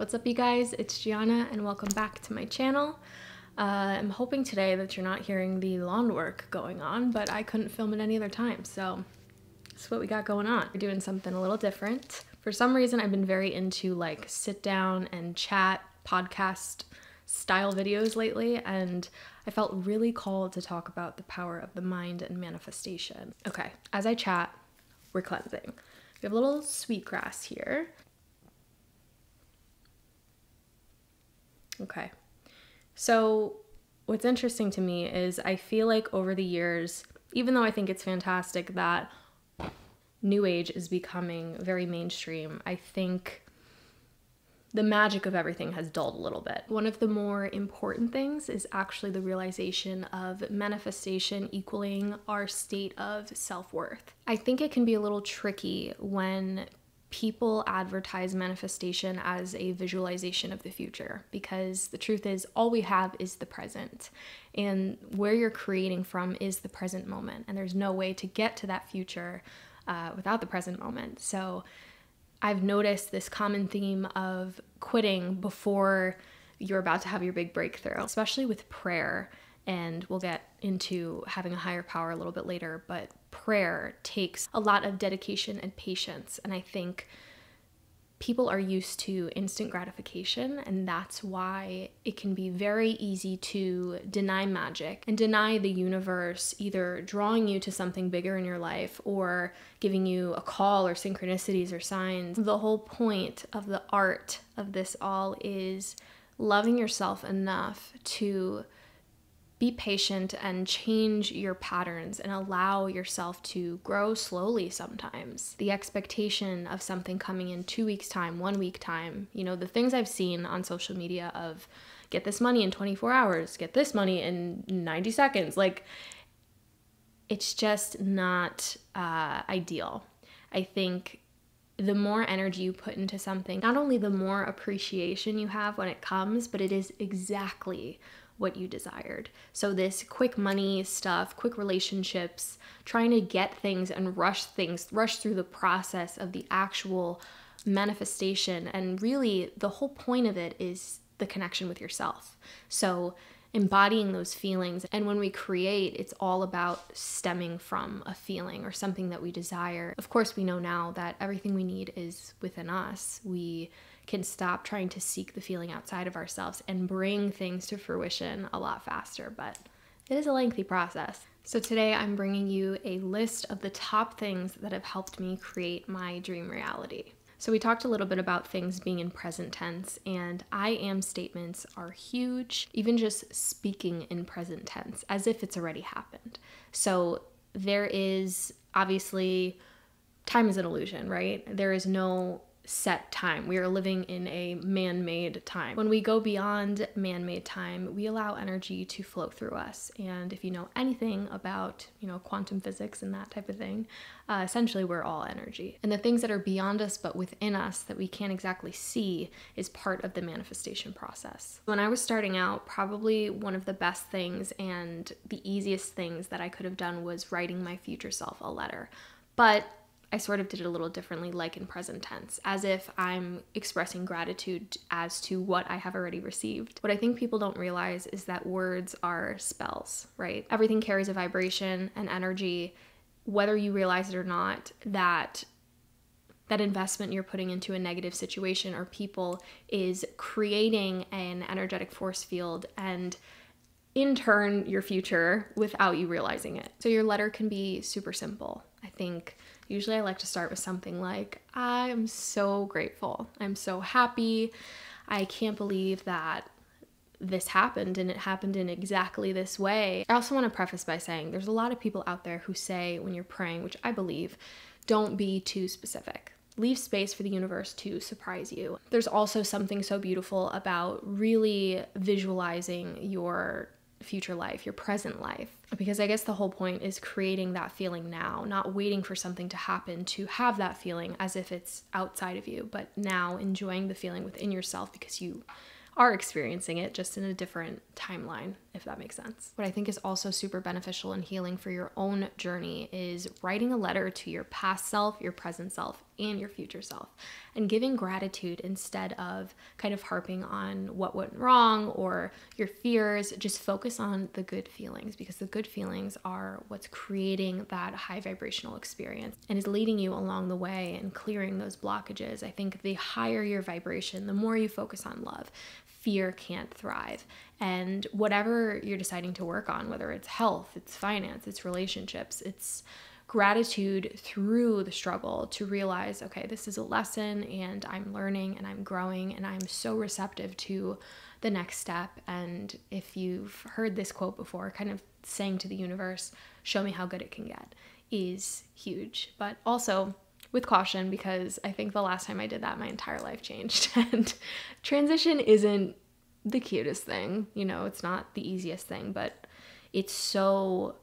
What's up, you guys? It's Gianna and welcome back to my channel. I'm hoping today that you're not hearing the lawn work going on, but I couldn't film it any other time, so that's what we got going on. We're doing something a little different. For some reason, I've been very into like sit down and chat podcast style videos lately, and I felt really called to talk about the power of the mind and manifestation. Okay, as I chat, we're cleansing. We have a little sweetgrass here. Okay, so what's interesting to me is I feel like over the years, even though I think it's fantastic that New Age is becoming very mainstream, I think the magic of everything has dulled a little bit. One of the more important things is actually the realization of manifestation equaling our state of self-worth. I think it can be a little tricky when people advertise manifestation as a visualization of the future, because the truth is all we have is the present, and where you're creating from is the present moment, and there's no way to get to that future without the present moment. So I've noticed this common theme of quitting before you're about to have your big breakthrough, especially with prayer. And we'll get into having a higher power a little bit later, but prayer takes a lot of dedication and patience. And I think people are used to instant gratification, and that's why it can be very easy to deny magic and deny the universe either drawing you to something bigger in your life or giving you a call or synchronicities or signs. The whole point of the art of this all is loving yourself enough to be patient and change your patterns and allow yourself to grow slowly sometimes. The expectation of something coming in 2 weeks time, 1 week time, you know, the things I've seen on social media of get this money in 24 hours, get this money in 90 seconds, like it's just not ideal. I think the more energy you put into something, not only the more appreciation you have when it comes, but it is exactly what you desired. So this quick money stuff, quick relationships, trying to get things and rush through the process of the actual manifestation. And really the whole point of it is the connection with yourself. So embodying those feelings. And when we create, it's all about stemming from a feeling or something that we desire. Of course, we know now that everything we need is within us. We can stop trying to seek the feeling outside of ourselves and bring things to fruition a lot faster, but it is a lengthy process. So today I'm bringing you a list of the top things that have helped me create my dream reality. So we talked a little bit about things being in present tense, and I am statements are huge, even just speaking in present tense as if it's already happened. So there is obviously, time is an illusion, right? There is no set time. We are living in a man-made time. When we go beyond man-made time, we allow energy to flow through us. And if you know anything about, quantum physics and that type of thing, essentially we're all energy. And the things that are beyond us but within us that we can't exactly see is part of the manifestation process. When I was starting out, probably one of the best things and the easiest things that I could have done was writing my future self a letter. But I sort of did it a little differently, like in present tense, as if I'm expressing gratitude as to what I have already received. What I think people don't realize is that words are spells, right? Everything carries a vibration and energy, whether you realize it or not, that investment you're putting into a negative situation or people is creating an energetic force field and in turn your future without you realizing it. So your letter can be super simple. I think usually I like to start with something like, I am so grateful. I'm so happy. I can't believe that this happened and it happened in exactly this way. I also want to preface by saying there's a lot of people out there who say when you're praying, which I believe, don't be too specific. Leave space for the universe to surprise you. There's also something so beautiful about really visualizing your future life, your present life, because I guess the whole point is creating that feeling now, not waiting for something to happen to have that feeling as if it's outside of you, but now enjoying the feeling within yourself because you are experiencing it just in a different timeline. if that makes sense. What I think is also super beneficial and healing for your own journey is writing a letter to your past self, your present self, and your future self, and giving gratitude instead of kind of harping on what went wrong or your fears. Just focus on the good feelings, because the good feelings are what's creating that high vibrational experience and is leading you along the way and clearing those blockages. I think the higher your vibration, the more you focus on love, fear can't thrive. And whatever you're deciding to work on, whether it's health, it's finance, it's relationships, it's gratitude through the struggle to realize, okay, this is a lesson and I'm learning and I'm growing and I'm so receptive to the next step. And if you've heard this quote before, kind of saying to the universe, show me how good it can get, is huge. But also with caution, because I think the last time I did that, my entire life changed. And transition isn't the cutest thing, you know, it's not the easiest thing, but it's so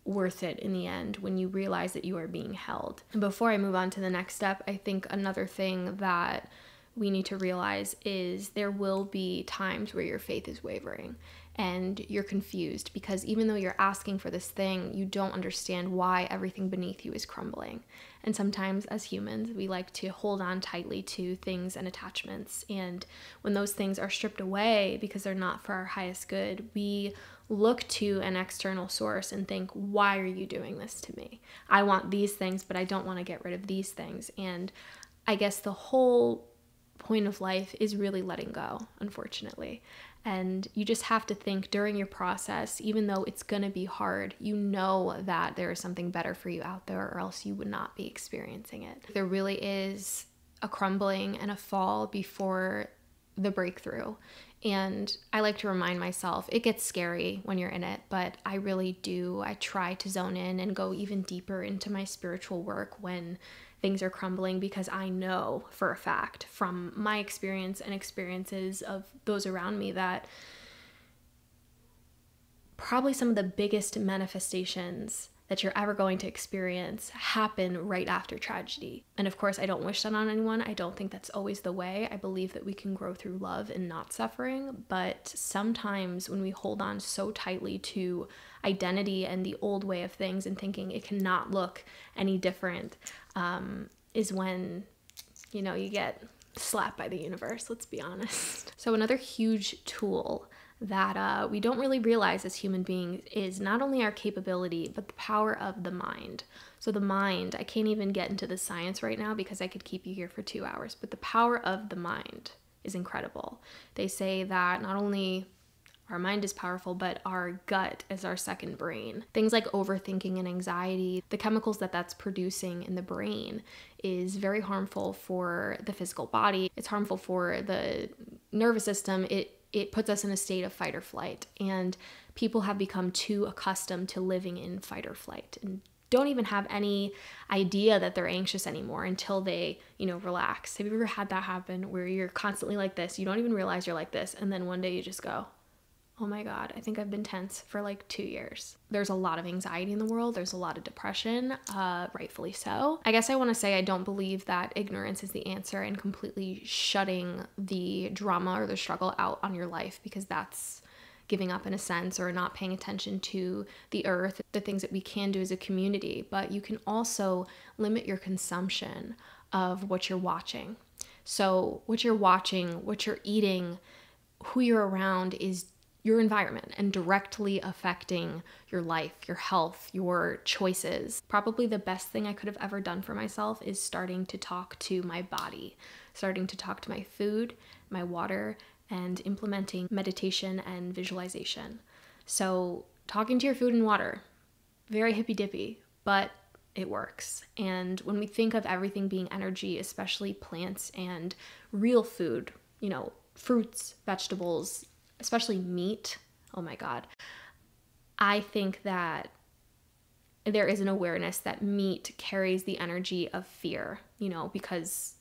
worth it in the end when you realize that you are being held. And before I move on to the next step, I think another thing that we need to realize is there will be times where your faith is wavering and you're confused, because even though you're asking for this thing, you don't understand why everything beneath you is crumbling. And sometimes as humans, we like to hold on tightly to things and attachments. And when those things are stripped away because they're not for our highest good, we look to an external source and think, why are you doing this to me? I want these things, but I don't want to get rid of these things. And I guess the whole point of life is really letting go, unfortunately. And you just have to think during your process, even though it's going to be hard, you know that there is something better for you out there, or else you would not be experiencing it. There really is a crumbling and a fall before the breakthrough. And I like to remind myself, it gets scary when you're in it, but I really do. I try to zone in and go even deeper into my spiritual work when things are crumbling, because I know for a fact from my experience and experiences of those around me that probably some of the biggest manifestations that you're ever going to experience happen right after tragedy. And of course, I don't wish that on anyone. I don't think that's always the way. I believe that we can grow through love and not suffering. But sometimes when we hold on so tightly to identity and the old way of things and thinking it cannot look any different, is when, you know, you get slapped by the universe, let's be honest. So another huge tool that we don't really realize as human beings is not only our capability, but the power of the mind. So the mind, I can't even get into the science right now because I could keep you here for 2 hours, but the power of the mind is incredible. They say that not only our mind is powerful, but our gut is our second brain. Things like overthinking and anxiety, the chemicals that that's producing in the brain is very harmful for the physical body. It's harmful for the nervous system. It puts us in a state of fight or flight, and people have become too accustomed to living in fight or flight and don't even have any idea that they're anxious anymore until they, relax. Have you ever had that happen where you're constantly like this? You don't even realize you're like this, and then one day you just go, oh my God, I think I've been tense for like 2 years. There's a lot of anxiety in the world. There's a lot of depression, rightfully so. I guess I want to say I don't believe that ignorance is the answer and completely shutting the drama or the struggle out on your life, because that's giving up in a sense, or not paying attention to the earth, the things that we can do as a community. But you can also limit your consumption of what you're watching. So what you're watching, what you're eating, who you're around is your environment and directly affecting your life, your health, your choices. Probably the best thing I could have ever done for myself is starting to talk to my body, starting to talk to my food, my water, and implementing meditation and visualization. So talking to your food and water, very hippy dippy, but it works. And when we think of everything being energy, especially plants and real food, fruits, vegetables, especially meat, oh my God, I think that there is an awareness that meat carries the energy of fear, because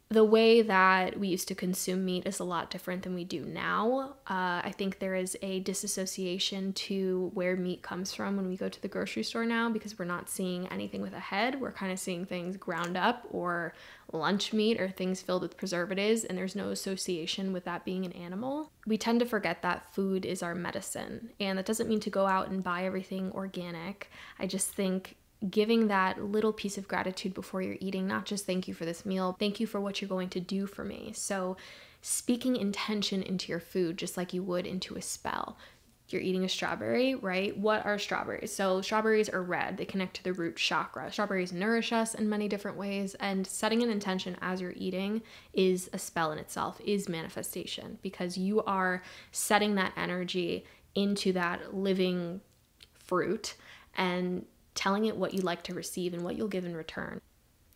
The way that we used to consume meat is a lot different than we do now. I think there is a disassociation to where meat comes from when we go to the grocery store now, because we're not seeing anything with a head. We're kind of seeing things ground up or lunch meat or things filled with preservatives, and there's no association with that being an animal. We tend to forget that food is our medicine, and that doesn't mean to go out and buy everything organic. I just think giving that little piece of gratitude before you're eating, not just thank you for this meal, thank you for what you're going to do for me. So speaking intention into your food, just like you would into a spell. You're eating a strawberry, right? What are strawberries? So strawberries are red. They connect to the root chakra. Strawberries nourish us in many different ways, and setting an intention as you're eating is a spell in itself, is manifestation, because you are setting that energy into that living fruit and telling it what you'd like to receive and what you'll give in return.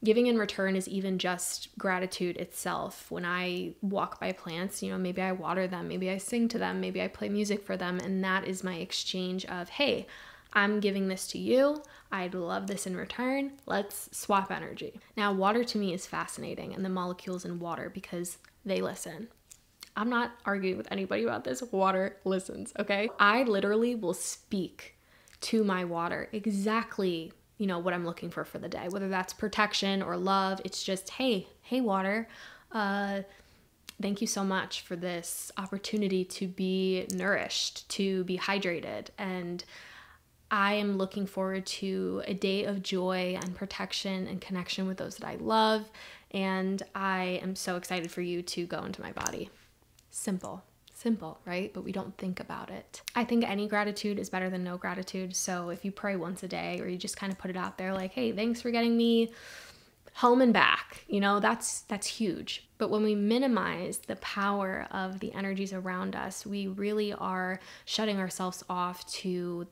Giving in return is even just gratitude itself. When I walk by plants, maybe I water them, maybe I sing to them, maybe I play music for them, and that is my exchange of, hey, I'm giving this to you. I'd love this in return. Let's swap energy. Now, water to me is fascinating, and the molecules in water, because they listen. I'm not arguing with anybody about this. Water listens, okay? I literally will speak to my water exactly, what I'm looking for the day, whether that's protection or love. It's just, hey water, thank you so much for this opportunity to be nourished, to be hydrated. And I am looking forward to a day of joy and protection and connection with those that I love. And I am so excited for you to go into my body. Simple, right? But we don't think about it. I think any gratitude is better than no gratitude. So if you pray once a day, or you just kind of put it out there like, hey, thanks for getting me home and back, that's huge. But when we minimize the power of the energies around us, we really are shutting ourselves off to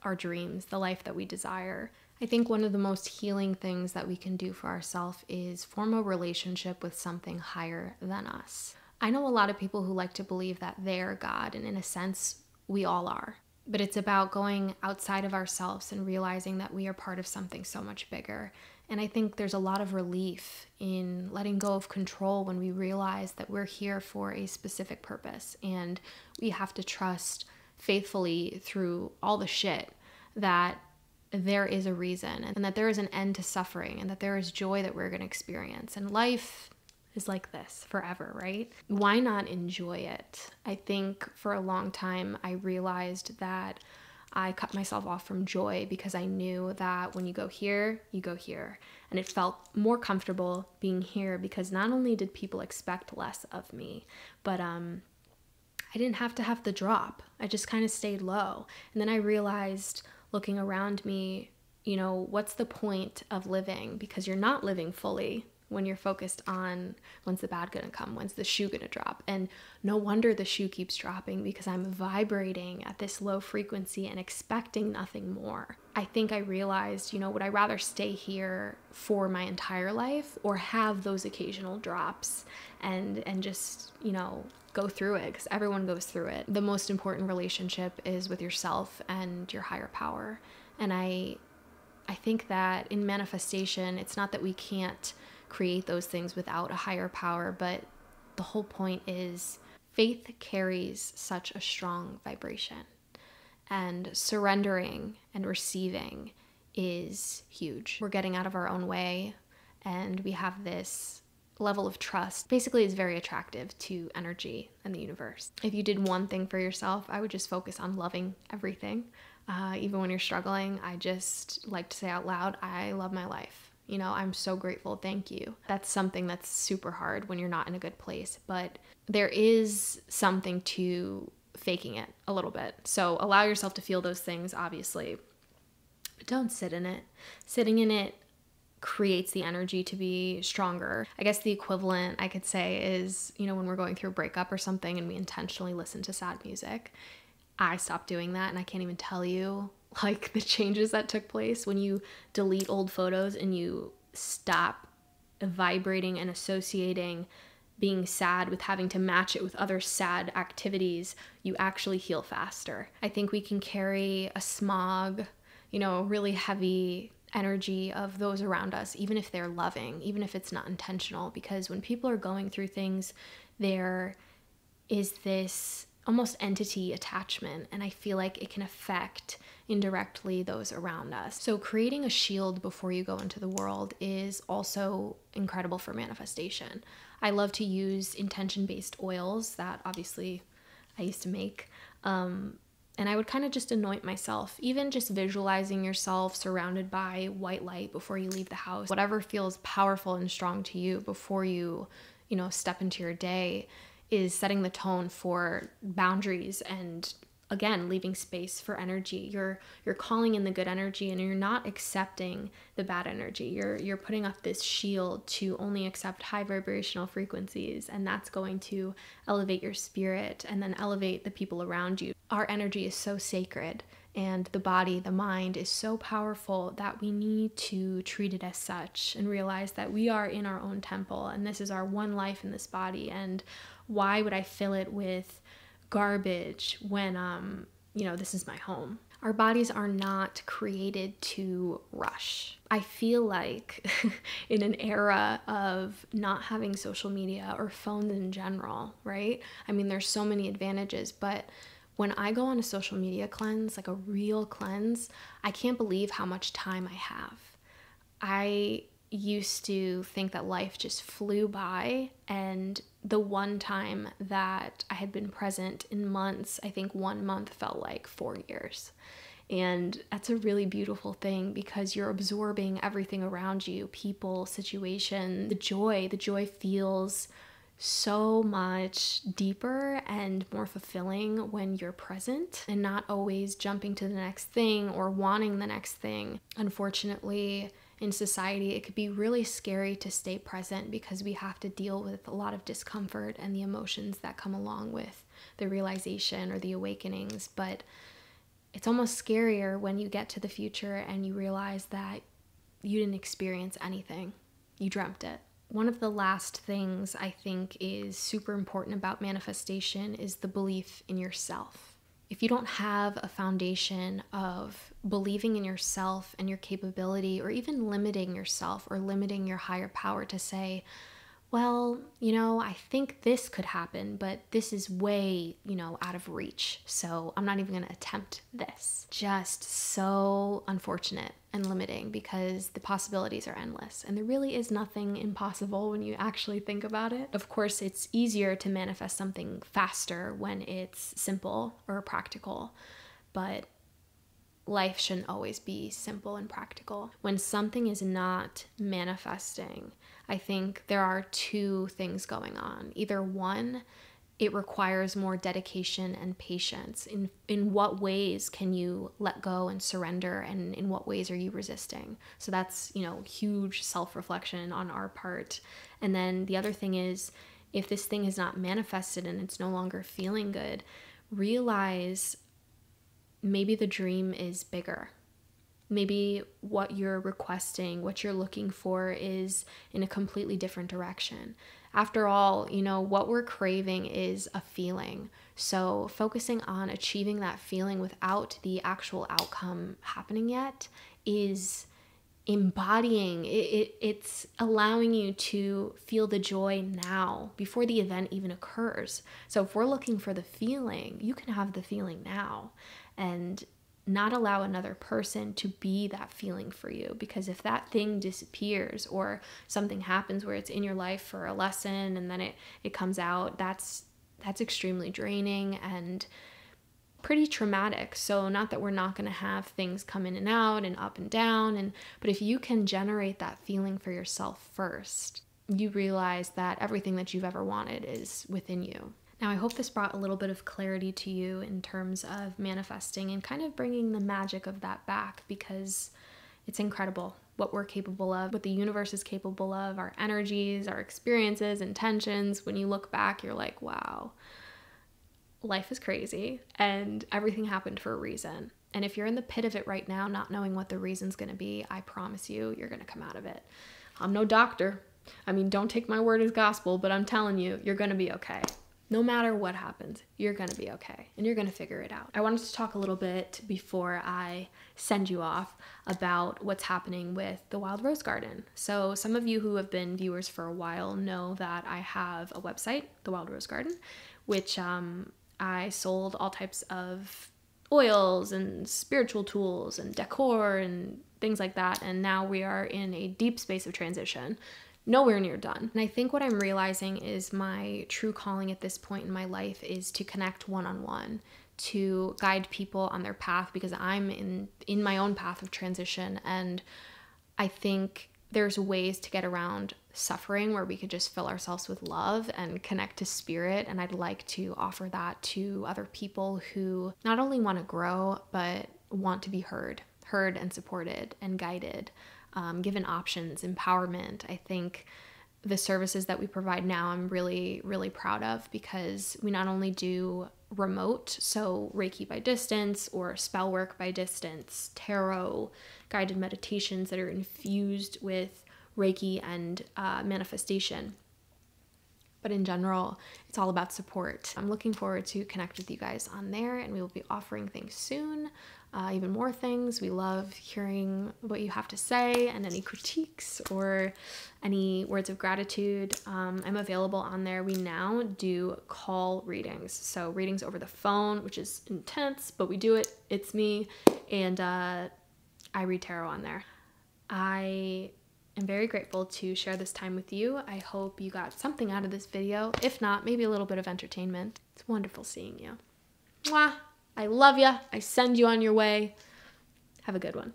our dreams, the life that we desire. I think one of the most healing things that we can do for ourselves is form a relationship with something higher than us. I know a lot of people who like to believe that they're God, and in a sense, we all are. But it's about going outside of ourselves and realizing that we are part of something so much bigger. And I think there's a lot of relief in letting go of control when we realize that we're here for a specific purpose, and we have to trust faithfully through all the shit that there is a reason, and that there is an end to suffering, and that there is joy that we're going to experience. And life is like this forever, right? Why not enjoy it? I think for a long time I realized that I cut myself off from joy because I knew that when you go here, you go here. And it felt more comfortable being here because not only did people expect less of me, but I didn't have to have the drop. I just kind of stayed low. And then I realized, looking around me, what's the point of living? Because you're not living fully when you're focused on when's the bad gonna come, when's the shoe gonna drop. And no wonder the shoe keeps dropping, because I'm vibrating at this low frequency and expecting nothing more. I think I realized, would I rather stay here for my entire life, or have those occasional drops and just, go through it? Because everyone goes through it. The most important relationship is with yourself and your higher power. And I think that in manifestation, it's not that we can't create those things without a higher power, but the whole point is faith carries such a strong vibration, and surrendering and receiving is huge. We're getting out of our own way, and we have this level of trust. Basically, it's very attractive to energy and the universe. If you did one thing for yourself, I would just focus on loving everything. Even when you're struggling, I just like to say out loud, I love my life. I'm so grateful. Thank you. That's something that's super hard when you're not in a good place, but there is something to faking it a little bit. So allow yourself to feel those things, obviously, but don't sit in it. Sitting in it creates the energy to be stronger. I guess the equivalent I could say is, when we're going through a breakup or something and we intentionally listen to sad music. I stopped doing that, and I can't even tell you the changes that took place when you delete old photos and you stop vibrating and associating being sad with having to match it with other sad activities. You actually heal faster. I think we can carry a smog, a really heavy energy of those around us, even if they're loving, even if it's not intentional. Because when people are going through things, there is this almost entity attachment, and I feel like it can affect indirectly those around us. So creating a shield before you go into the world is also incredible for manifestation. I love to use intention-based oils that obviously I used to make, and I would kind of just anoint myself, even just visualizing yourself surrounded by white light before you leave the house. Whatever feels powerful and strong to you before you step into your day is setting the tone for boundaries and, again, leaving space for energy. You're calling in the good energy, and you're not accepting the bad energy. You're putting up this shield to only accept high vibrational frequencies, and that's going to elevate your spirit and then elevate the people around you. Our energy is so sacred, and the body, the mind is so powerful that we need to treat it as such and realize that we are in our own temple, and this is our one life in this body. And why would I fill it with garbage when this is my home? Our bodies are not created to rush. I feel like in an era of not having social media or phones in general, right? I mean, there's so many advantages, but when I go on a social media cleanse, like a real cleanse, I can't believe how much time I have. I used to think that life just flew by, and the one time that I had been present in months, I think 1 month felt like 4 years. And that's a really beautiful thing, because you're absorbing everything around you, people, situation. The joy feels so much deeper and more fulfilling when you're present and not always jumping to the next thing or wanting the next thing. Unfortunately, in society, it could be really scary to stay present because we have to deal with a lot of discomfort and the emotions that come along with the realization or the awakenings. But it's almost scarier when you get to the future and you realize that you didn't experience anything. You dreamt it. One of the last things I think is super important about manifestation is the belief in yourself. If you don't have a foundation of believing in yourself and your capability, or even limiting yourself or limiting your higher power to say, well, I think this could happen, but this is way, out of reach. So I'm not even going to attempt this. Just so unfortunate and limiting, because the possibilities are endless. And there really is nothing impossible when you actually think about it. Of course, it's easier to manifest something faster when it's simple or practical, but life shouldn't always be simple and practical. When something is not manifesting, I think there are two things going on. Either one, it requires more dedication and patience. In what ways can you let go and surrender, and in what ways are you resisting? So that's, huge self-reflection on our part. And then the other thing is, if this thing is not manifested and it's no longer feeling good, realize maybe the dream is bigger. Maybe what you're requesting, what you're looking for is in a completely different direction. After all, what we're craving is a feeling. So focusing on achieving that feeling without the actual outcome happening yet is embodying. It's allowing you to feel the joy now before the event even occurs. So if we're looking for the feeling, you can have the feeling now and not allow another person to be that feeling for you. Because if that thing disappears or something happens where it's in your life for a lesson and then it comes out, that's extremely draining and pretty traumatic. So not that we're not going to have things come in and out and up and down, but if you can generate that feeling for yourself first, you realize that everything that you've ever wanted is within you. Now, I hope this brought a little bit of clarity to you in terms of manifesting and kind of bringing the magic of that back, because it's incredible what we're capable of, what the universe is capable of, our energies, our experiences, intentions. When you look back, you're like, wow, life is crazy and everything happened for a reason. And if you're in the pit of it right now, not knowing what the reason's going to be, I promise you, you're going to come out of it. I'm no doctor. I mean, don't take my word as gospel, but I'm telling you, you're going to be okay. No matter what happens, you're gonna be okay and you're gonna figure it out. I wanted to talk a little bit before I send you off about what's happening with the Wild Rose Garden. So some of you who have been viewers for a while know that I have a website, the Wild Rose Garden, which I sold all types of oils and spiritual tools and decor and things like that. And now we are in a deep space of transition, nowhere near done. And I think what I'm realizing is my true calling at this point in my life is to connect one-on-one, to guide people on their path, because I'm in my own path of transition. And I think there's ways to get around suffering where we could just fill ourselves with love and connect to spirit. And I'd like to offer that to other people who not only want to grow, but want to be heard and supported and guided, given options, empowerment. I think the services that we provide now, I'm really, really proud of, because we not only do remote, so Reiki by distance or spell work by distance, tarot, guided meditations that are infused with Reiki and manifestation. But in general, it's all about support. I'm looking forward to connect with you guys on there, and we will be offering things soon, even more things. We love hearing what you have to say and any critiques or any words of gratitude. I'm available on there. We now do call readings, so readings over the phone, which is intense, but we do it. It's me, and I read tarot on there. I am very grateful to share this time with you. I hope you got something out of this video. If not, maybe a little bit of entertainment. It's wonderful seeing you. Mwah! I love ya. I send you on your way. Have a good one.